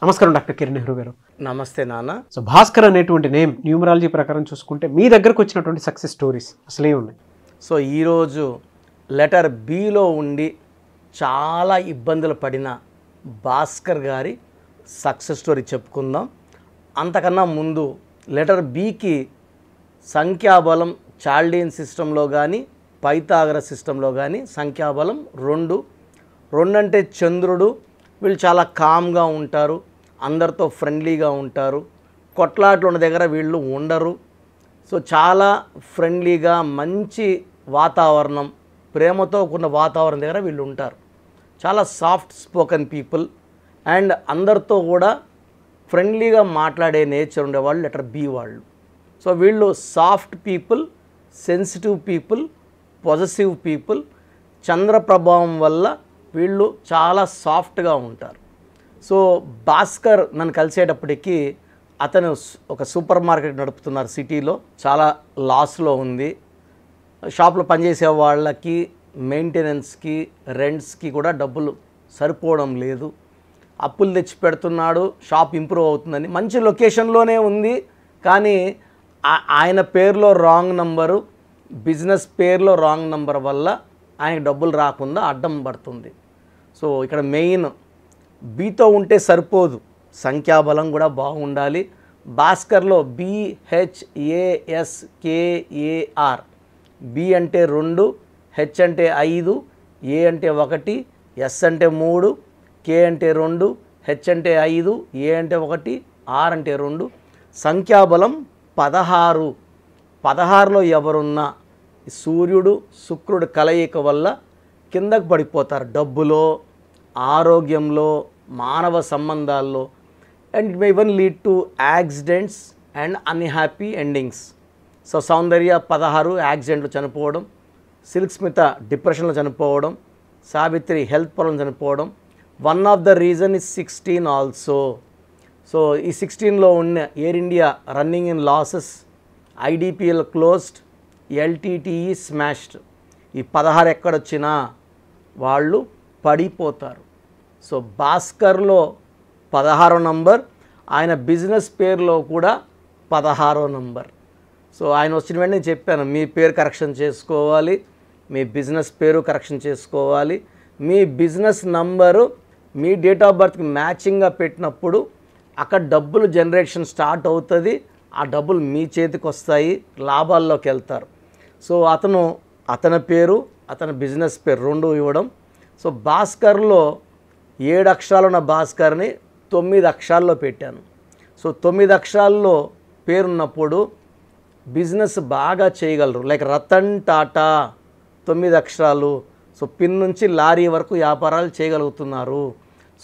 నమస్కారం డాక్టర్ కిరణ్ నెహ్రూ గారు. నమస్తే నాన్న. సో భాస్కర్ అనేటువంటి నేమ్ న్యూమరాలజీ ప్రకారం చూసుకుంటే మీ దగ్గరకు వచ్చినటువంటి సక్సెస్ స్టోరీస్ అసలే ఉన్నాయి. సో ఈరోజు లెటర్ బిలో ఉండి చాలా ఇబ్బందులు పడిన భాస్కర్ గారి సక్సెస్ స్టోరీ చెప్పుకుందాం. అంతకన్నా ముందు లెటర్ బికి సంఖ్యాబలం చాల్డీన్ సిస్టంలో కానీ పైథాగరస్ సిస్టంలో కానీ సంఖ్యాబలం 2 అంటే చంద్రుడు. వీళ్ళు చాలా కామ్గా ఉంటారు, అందరితో ఫ్రెండ్లీగా ఉంటారు, కొట్లాట్లు ఉన్న దగ్గర వీళ్ళు ఉండరు. సో చాలా ఫ్రెండ్లీగా మంచి వాతావరణం, ప్రేమతో కూడిన వాతావరణం దగ్గర వీళ్ళు ఉంటారు. చాలా సాఫ్ట్ స్పోకెన్ పీపుల్ అండ్ అందరితో కూడా ఫ్రెండ్లీగా మాట్లాడే నేచర్ ఉండేవాళ్ళు లెటర్ బి వాళ్ళు. సో వీళ్ళు soft people, sensitive people, possessive people. చంద్ర ప్రభావం వల్ల వీళ్ళు చాలా సాఫ్ట్గా ఉంటారు. సో భాస్కర్ నన్ను కలిసేటప్పటికీ అతను ఒక సూపర్ మార్కెట్ నడుపుతున్నారు సిటీలో, చాలా లాస్లో ఉంది. షాప్లో పనిచేసే వాళ్ళకి మెయింటెనెన్స్కి రెంట్స్కి కూడా డబ్బులు సరిపోవడం లేదు. అప్పులు తెచ్చి పెడుతున్నాడు. షాప్ ఇంప్రూవ్ అవుతుందని మంచి లొకేషన్లోనే ఉంది, కానీ ఆయన పేరులో రాంగ్ నంబరు, బిజినెస్ పేరులో రాంగ్ నంబర్ వల్ల ఆయనకు డబ్బులు రాకుండా అడ్డం పడుతుంది. సో ఇక్కడ మెయిన్ బీతో ఉంటే సరిపోదు, సంఖ్యాబలం కూడా బాగుండాలి. భాస్కర్లో BHASKAR, బి అంటే 2, హెచ్ అంటే 5, ఏ అంటే 1, ఎస్ అంటే 3, కే అంటే 2, హెచ్ అంటే 5, ఏ అంటే 1, ఆర్ అంటే 2. సంఖ్యాబలం 16. 16లో ఎవరున్నా సూర్యుడు శుక్రుడు కలయిక వల్ల కిందకు పడిపోతారు, డబ్బులో, ఆరోగ్యంలో, మానవ సంబంధాల్లో. And it may even lead to accidents and unhappy endings. So Soundarya 16 యాక్సిడెంట్లు చనిపోవడం, సిల్క్ స్మిత డిప్రెషన్లో చనిపోవడం, సావిత్రి హెల్త్ ప్రాబ్లం చనిపోవడం. One of the reason is 16 also. So ఈ 16లో ఉన్న air India running in losses, IDPL closed, LTTE smashed. ఈ 16 ఎక్కడొచ్చినా వాళ్ళు పడిపోతారు. సో భాస్కర్లో 16వ నంబర్, ఆయన బిజినెస్ పేరులో కూడా 16వ నంబర్. సో ఆయన వచ్చిన వెంటనే చెప్పాను, మీ పేరు కరెక్షన్ చేసుకోవాలి, మీ బిజినెస్ పేరు కరెక్షన్ చేసుకోవాలి, మీ బిజినెస్ నంబరు మీ డేట్ ఆఫ్ బర్త్కి మ్యాచింగ్గా పెట్టినప్పుడు అక్కడ డబ్బులు జనరేషన్ స్టార్ట్ అవుతుంది, ఆ డబ్బులు మీ చేతికి వస్తాయి, లాభాల్లోకి వెళ్తారు. సో అతని పేరు, అతని బిజినెస్ పేరు 2 ఇవ్వడం. సో భాస్కర్లో 7 అక్షరాలు ఉన్న భాస్కర్ని 9 అక్షరాల్లో పెట్టాను. సో 9 అక్షరాల్లో పేరున్నప్పుడు బిజినెస్ బాగా చేయగలరు. లైక్ రతన్ టాటా 9 అక్షరాలు. సో పిన్ నుంచి లారీ వరకు వ్యాపారాలు చేయగలుగుతున్నారు.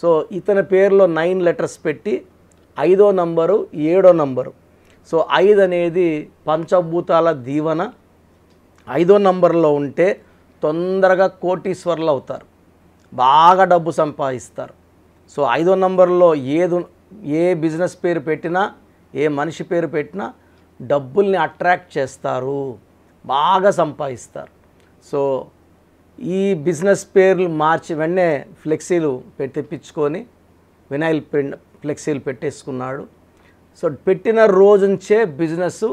సో ఇతని పేరులో 9 లెటర్స్ పెట్టి 5వ నంబరు 7వ నంబరు. సో 5 అనేది పంచభూతాల దీవెన. 5వ నంబర్లో ఉంటే తొందరగా కోటీశ్వర్లు అవుతారు, బాగా డబ్బు సంపాదిస్తారు. సో 5వ నంబర్లో ఏ బిజినెస్ పేరు పెట్టినా, ఏ మనిషి పేరు పెట్టినా డబ్బుల్ని అట్రాక్ట్ చేస్తారు, బాగా సంపాదిస్తారు. సో ఈ బిజినెస్ పేర్లు మార్చి వెంటనే ఫ్లెక్సీలు తెప్పించుకొని వినైల్ ఫ్లెక్సీలు పెట్టేసుకున్నాడు. సో పెట్టిన రోజు నుంచే బిజినెస్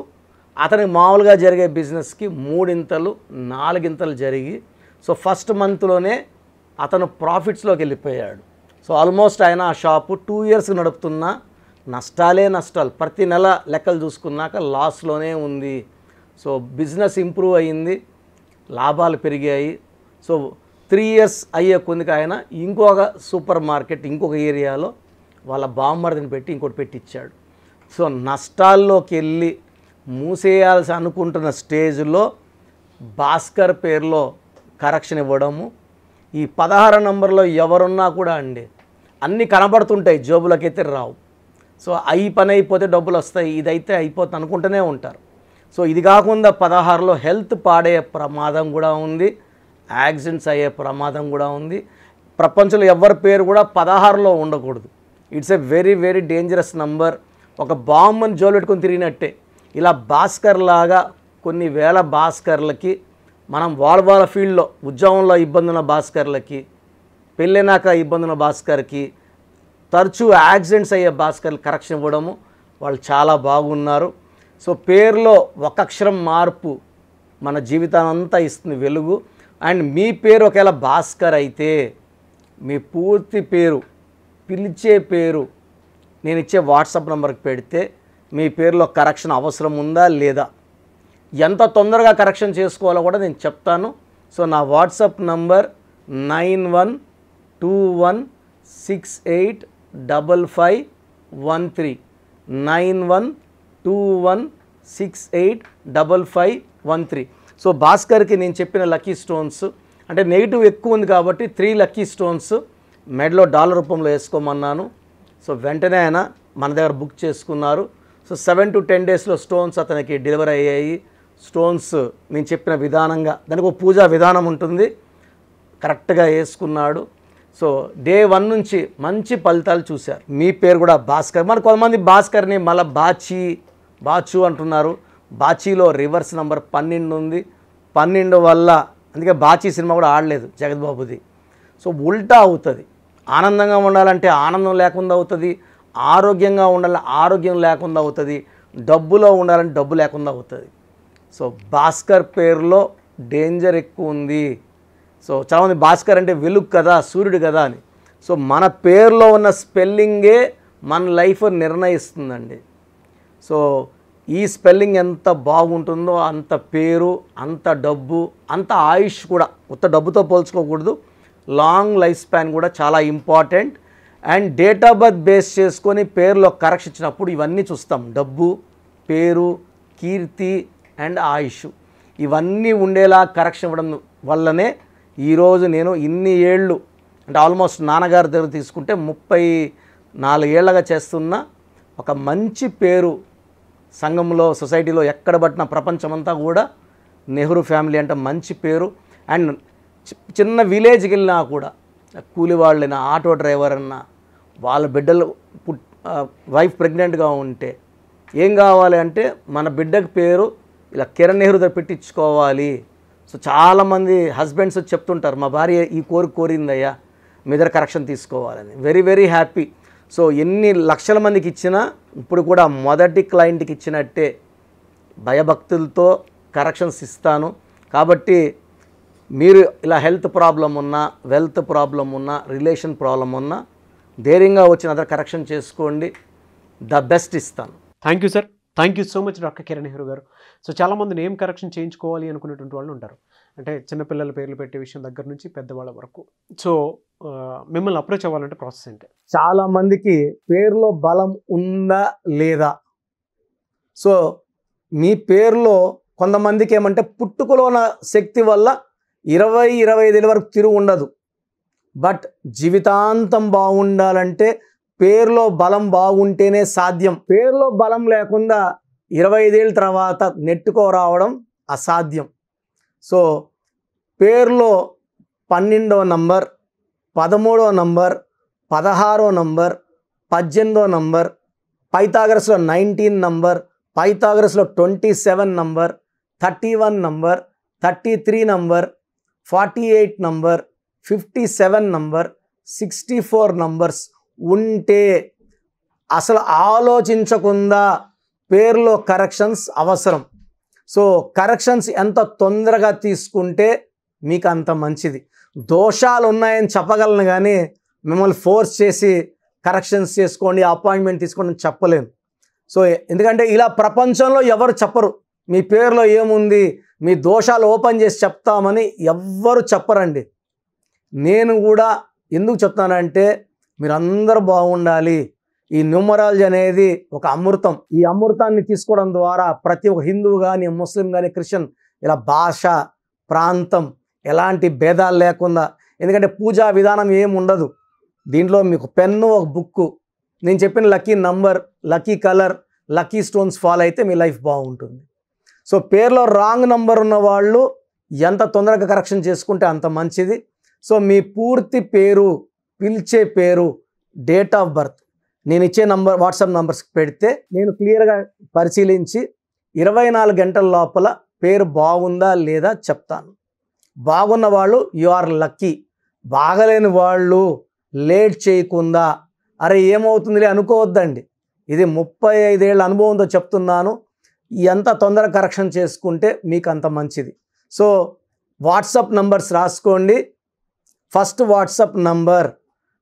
అతనికి మామూలుగా జరిగే బిజినెస్కి 3 ఇంతలు 4 ఇంతలు జరిగి, సో ఫస్ట్ మంత్లోనే అతను ప్రాఫిట్స్లోకి వెళ్ళిపోయాడు. సో ఆల్మోస్ట్ ఆయన ఆ షాపు 2 ఇయర్స్ నడుపుతున్నా నష్టాలు, ప్రతి నెల లెక్కలు చూసుకున్నాక లాస్లోనే ఉంది. సో బిజినెస్ ఇంప్రూవ్ అయ్యింది, లాభాలు పెరిగాయి. సో 3 ఇయర్స్ అయ్యే కొద్దిగా ఆయన ఇంకొక సూపర్ మార్కెట్ ఇంకొక ఏరియాలో వాళ్ళ బామ్మర్దిని పెట్టి ఇంకోటి పెట్టించాడు. సో నష్టాల్లోకి వెళ్ళి మూసేయాల్సి అనుకుంటున్న స్టేజ్లో భాస్కర్ పేరులో కరెక్షన్ ఇవ్వడము. ఈ 16 నంబర్లో ఎవరున్నా కూడా అండి అన్నీ కనబడుతుంటాయి, జోబులకైతే రావు. సో ఈ పని అయిపోతే డబ్బులు వస్తాయి, ఇదైతే అయిపోతుంది అనుకుంటూనే ఉంటారు. సో ఇది కాకుండా 16లో హెల్త్ పాడే ప్రమాదం కూడా ఉంది, యాక్సిడెంట్స్ అయ్యే ప్రమాదం కూడా ఉంది. ప్రపంచంలో ఎవరి పేరు కూడా 16లో ఉండకూడదు. It's a very very dangerous number. ఒక బాంబుని జోలు పెట్టుకొని తిరిగినట్టే. ఇలా భాస్కర్ లాగా కొన్ని వేల భాస్కర్లకి మనం వాళ్ళ ఫీల్డ్లో ఉద్యోగంలో ఇబ్బంది ఉన్న భాస్కర్లకి, పెళ్ళైనాక ఇబ్బంది ఉన్న భాస్కర్కి, తరచూ యాక్సిడెంట్స్ అయ్యే భాస్కర్లు కరెక్షన్ ఇవ్వడము, వాళ్ళు చాలా బాగున్నారు. సో పేరులో ఒక అక్షరం మార్పు మన జీవితాన్ని అంతా ఇస్తుంది వెలుగు. అండ్ మీ పేరు ఒకవేళ భాస్కర్ అయితే మీ పూర్తి పేరు, పిలిచే పేరు నేను ఇచ్చే వాట్సాప్ నెంబర్కి పెడితే మీ పేరులో కరెక్షన్ అవసరం ఉందా లేదా, ఎంత తొందరగా కరెక్షన్ చేసుకోవాలో కూడా నేను చెప్తాను. సో నా వాట్సాప్ నంబర్ 9121685513 9121685513. సో భాస్కర్కి నేను చెప్పిన లక్కీ స్టోన్స్ అంటే నెగిటివ్ ఎక్కువ ఉంది కాబట్టి 3 లక్కీ స్టోన్స్ మెడలో డాలర్ రూపంలో వేసుకోమన్నాను. సో వెంటనే ఆయన మన దగ్గర బుక్ చేసుకున్నారు. సో 7 to 10 డేస్లో స్టోన్స్ అతనికి డెలివరీ అయ్యాయి. స్టోన్స్ నేను చెప్పిన విధానంగా, దానికి ఒక పూజా విధానం ఉంటుంది, కరెక్ట్గా వేసుకున్నాడు. సో డే 1 నుంచి మంచి ఫలితాలు చూశారు. మీ పేరు కూడా భాస్కర్. మరి కొంతమంది భాస్కర్ని మళ్ళీ బాచు అంటున్నారు. బాచీలో రివర్స్ నెంబర్ 12 ఉంది. 12 వల్ల అందుకే బాచీ సినిమా కూడా ఆడలేదు జగద్బాబుది. సో ఉల్టా అవుతుంది. ఆనందంగా ఉండాలంటే ఆనందం లేకుండా అవుతుంది, ఆరోగ్యంగా ఉండాలంటే ఆరోగ్యం లేకుండా అవుతుంది, డబ్బులో ఉండాలంటే డబ్బు లేకుండా అవుతుంది. సో భాస్కర్ పేరులో డేంజర్ ఎక్కువ ఉంది. సో చాలామంది భాస్కర్ అంటే వెలుగు కదా, సూర్యుడు కదా అని. సో మన పేరులో ఉన్న స్పెల్లింగే మన లైఫ్ నిర్ణయిస్తుందండి. సో ఈ స్పెల్లింగ్ ఎంత బాగుంటుందో అంత పేరు, అంత డబ్బు, అంత ఆయుష్ కూడా. కొత్త డబ్బుతో పోల్చుకోకూడదు, లాంగ్ లైఫ్ స్పాన్ కూడా చాలా important. And date of birth base చేసుకొని పేరులో కరెక్షన్ ఇచ్చినప్పుడు ఇవన్నీ చూస్తాం. డబ్బు, పేరు, కీర్తి అండ్ ఆయుష్ ఇవన్నీ ఉండేలా కరెక్షన్ ఇవ్వడం వల్లనే ఈరోజు నేను ఇన్ని ఏళ్ళు అంటే ఆల్మోస్ట్ నాన్నగారి దగ్గర తీసుకుంటే 34 ఏళ్ళగా చేస్తున్న ఒక మంచి పేరు సంఘంలో, సొసైటీలో ఎక్కడ పట్టిన ప్రపంచమంతా కూడా నెహ్రూ ఫ్యామిలీ అంటే మంచి పేరు. అండ్ చిన్న విలేజ్కి వెళ్ళినా కూడా కూలి వాళ్ళైనా, ఆటో డ్రైవర్ అన్నా, వాళ్ళ బిడ్డలు వైఫ్ ప్రెగ్నెంట్గా ఉంటే ఏం కావాలి అంటే మన బిడ్డకి పేరు ఇలా కిరణ్ నెహ్రూ దగ్గర పెట్టించుకోవాలి. సో చాలామంది హస్బెండ్స్ చెప్తుంటారు, మా భార్య ఈ కోరిందయ్యా, మీ దగ్గర కరెక్షన్ తీసుకోవాలని. Very very happy. సో ఎన్ని లక్షల మందికి ఇచ్చినా ఇప్పుడు కూడా మొదటి క్లయింట్కి ఇచ్చినట్టే భయభక్తులతో కరెక్షన్స్ ఇస్తాను. కాబట్టి మీరు ఇలా హెల్త్ ప్రాబ్లం ఉన్నా, వెల్త్ ప్రాబ్లం ఉన్నా, రిలేషన్ ప్రాబ్లం ఉన్నా ధైర్యంగా వచ్చిన అదర్ కరెక్షన్ చేసుకోండి. ద బెస్ట్ ఇస్తాను. Thank you sir. Thank you so much doctor Kiran Nehru గారు. సో చాలామంది నేమ్ కరెక్షన్ చేయించుకోవాలి అనుకునేటువంటి వాళ్ళు ఉంటారు, అంటే చిన్నపిల్లల పేర్లు పెట్టే విషయం దగ్గర నుంచి పెద్దవాళ్ళ వరకు. సో మిమ్మల్ని అప్రోచ్ అవ్వాలంటే ప్రాసెస్ ఏంటి? చాలామందికి పేరులో బలం ఉందా లేదా. సో మీ పేరులో కొంతమందికి ఏమంటే పుట్టుకలో ఉన్న శక్తి వల్ల 20-25 ఏళ్ళ వరకు తిరుగు ఉండదు. బట్ జీవితాంతం బాగుండాలంటే పేరులో బలం బాగుంటేనే సాధ్యం. పేరులో బలం లేకుండా 25 ఏళ్ళ తర్వాత నెట్టుకోరావడం అసాధ్యం. సో పేరులో 12వ నంబర్, 13వ నంబర్, 16వ నంబర్, 18వ నంబర్, పైథాగరస్లో 19 నంబర్, పైథాగరస్లో 27 number, 31 number, 33 number, 48 number, 57 number, 64 numbers ఉంటే అసలు ఆలోచించకుండా పేరులో కరెక్షన్స్ అవసరం. సో కరెక్షన్స్ ఎంత తొందరగా తీసుకుంటే మీకు అంత మంచిది. దోషాలు ఉన్నాయని చెప్పగలను కానీ మిమ్మల్ని ఫోర్స్ చేసి కరెక్షన్స్ చేసుకోండి, అపాయింట్మెంట్ తీసుకోండి అని చెప్పలేను. సో ఎందుకంటే ఇలా ప్రపంచంలో ఎవరు చెప్పరు. మీ పేరులో ఏముంది, మీ దోషాలు ఓపెన్ చేసి చెప్తామని ఎవ్వరు చెప్పరండి. నేను కూడా ఎందుకు చెప్తానంటే మీరందరూ బాగుండాలి. ఈ న్యూమరాలజీ అనేది ఒక అమృతం. ఈ అమృతాన్ని తీసుకోవడం ద్వారా ప్రతి ఒక్క హిందువు కానీ, ముస్లిం కానీ, క్రిస్టియన్ ఇలా భాష, ప్రాంతం ఎలాంటి భేదాలు లేకుండా, ఎందుకంటే పూజా విధానం ఏమి ఉండదు దీంట్లో. మీకు పెన్ను, ఒక బుక్కు, నేను చెప్పిన lucky number, lucky colour, lucky stones follow అయితే మీ లైఫ్ బాగుంటుంది. సో పేరులో రాంగ్ నంబర్ ఉన్న వాళ్ళు ఎంత తొందరగా కరెక్షన్ చేసుకుంటే అంత మంచిది. సో మీ పూర్తి పేరు, పిలిచే పేరు, డేట్ ఆఫ్ బర్త్ నేను ఇచ్చే నంబర్, వాట్సాప్ నంబర్స్కి పెడితే నేను క్లియర్గా పరిశీలించి 24 గంటల లోపల పేరు బాగుందా లేదా చెప్తాను. బాగున్న వాళ్ళు యు ఆర్ లక్కీ. బాగలేని వాళ్ళు లేట్ చేయకుండా అరే ఏమవుతుందిలే అనుకోవద్దండి. ఇది 35 ఏళ్ల అనుభవంతో చెప్తున్నాను. ఎంత తొందరగా కరెక్షన్ చేసుకుంటే మీకు అంత మంచిది. సో వాట్సాప్ నంబర్స్ రాసుకోండి. First WhatsApp number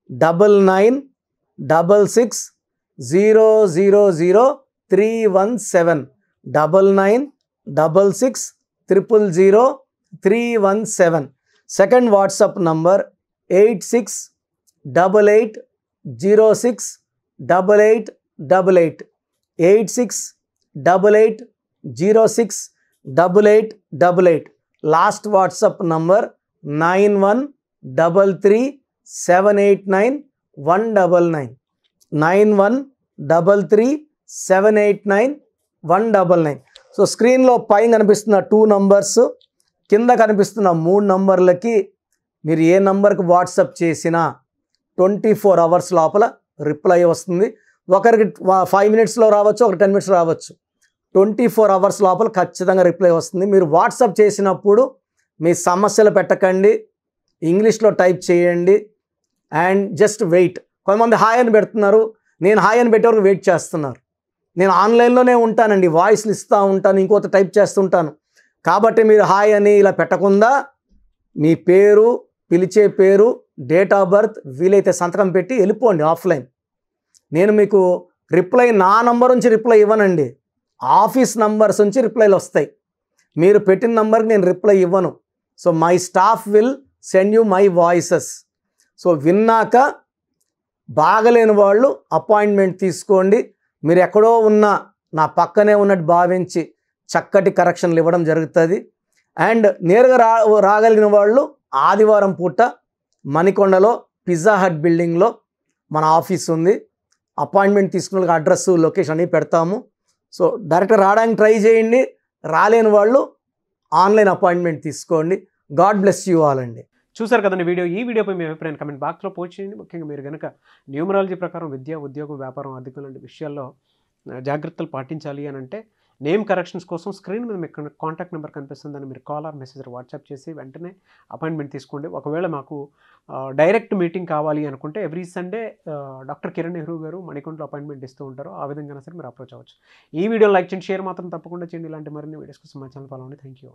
9966000317 9966000317. Second WhatsApp number 8688068888 8688068888. Last WhatsApp number 9133789199 9133789199. So స్క్రీన్లో పైన కనిపిస్తున్న 2 నంబర్స్, కింద కనిపిస్తున్న 3 నంబర్లకి మీరు ఏ నంబర్కి వాట్సాప్ చేసినా 24 అవర్స్ లోపల రిప్లై వస్తుంది. ఒకరికి 5 మినిట్స్లో రావచ్చు, ఒక 10 మినిట్స్ రావచ్చు. 24 అవర్స్ లోపల ఖచ్చితంగా రిప్లై వస్తుంది. మీరు వాట్సాప్ చేసినప్పుడు మీ సమస్యలు పెట్టకండి, ఇంగ్లీష్లో టైప్ చేయండి అండ్ జస్ట్ వెయిట్. కొంతమంది హాయ్ అని పెడుతున్నారు, నేను హాయ్ అని పెట్టే వరకు వెయిట్ చేస్తున్నారు. నేను ఆన్లైన్లోనే ఉంటానండి, వాయిస్లు ఇస్తూ ఉంటాను, ఇంకొక టైప్ చేస్తుంటాను. కాబట్టి మీరు హాయ్ అని ఇలా పెట్టకుండా మీ పేరు, పిలిచే పేరు, డేట్ ఆఫ్ బర్త్, వీలైతే సంతకం పెట్టి వెళ్ళిపోండి ఆఫ్లైన్. నేను మీకు రిప్లై నా నంబర్ నుంచి రిప్లై ఇవ్వనండి, ఆఫీస్ నంబర్స్ నుంచి రిప్లైలు వస్తాయి. మీరు పెట్టిన నంబర్కి నేను రిప్లై ఇవ్వను. So my staff will send you my voices. So విన్నాక బాగలేని వాళ్ళు అపాయింట్మెంట్ తీసుకోండి. మీరు ఎక్కడో ఉన్నా నా పక్కనే ఉన్నట్టు భావించి చక్కటి కరెక్షన్లు ఇవ్వడం జరుగుతుంది. అండ్ నేరుగా రాగలిగిన వాళ్ళు ఆదివారం పూట మణికొండలో పిజ్జా హట్ బిల్డింగ్లో మన ఆఫీస్ ఉంది. అపాయింట్మెంట్ తీసుకున్న వాళ్ళకి అడ్రస్, లొకేషన్ అన్నీ పెడతాము. సో డైరెక్ట్గా రావడానికి ట్రై చేయండి. రాలేని వాళ్ళు ఆన్లైన్ అపాయింట్మెంట్ తీసుకోండి. గాడ్ బ్లెస్ యూ ఆల్ అండి. చూసారు కదండి వీడియో. ఈ వీడియోపై మీ అభిప్రాయం కమెంట్ బాక్స్లో పోస్ట్ చేయండి. ముఖ్యంగా మీరు కనుక న్యూమరాలజీ ప్రకారం విద్య, ఉద్యోగం, వ్యాపారం, ఆర్థికం లాంటి విషయాల్లో జాగ్రత్తలు పాటించాలి అని అంటే నేమ్ కరెక్షన్స్ కోసం స్క్రీన్ మీద మీకు కాంటాక్ట్ నెంబర్ కనిపిస్తుందని మీరు కాల్ ఆర్ మెసేజ్ వాట్సాప్ చేసి వెంటనే అపాయింట్మెంట్ తీసుకోండి. ఒకవేళ మాకు డైరెక్ట్ మీటింగ్ కావాలి అనుకుంటే every Sunday doctor Kiran Nehru గారు మణికొండలో అపాయింట్మెంట్ ఇస్తూ ఉంటారు. ఆ విధంగా సరే మీరు అప్రోచ్ అవ్వచ్చు. ఈ వీడియో లైక్ చేయండి, షేర్ మాత్రం తప్పకుండా చేయండి. ఇలాంటి మరిన్ని వీడియోస్ కోసం మా ఛానల్ ఫాలో అవ్వండి. Thank you.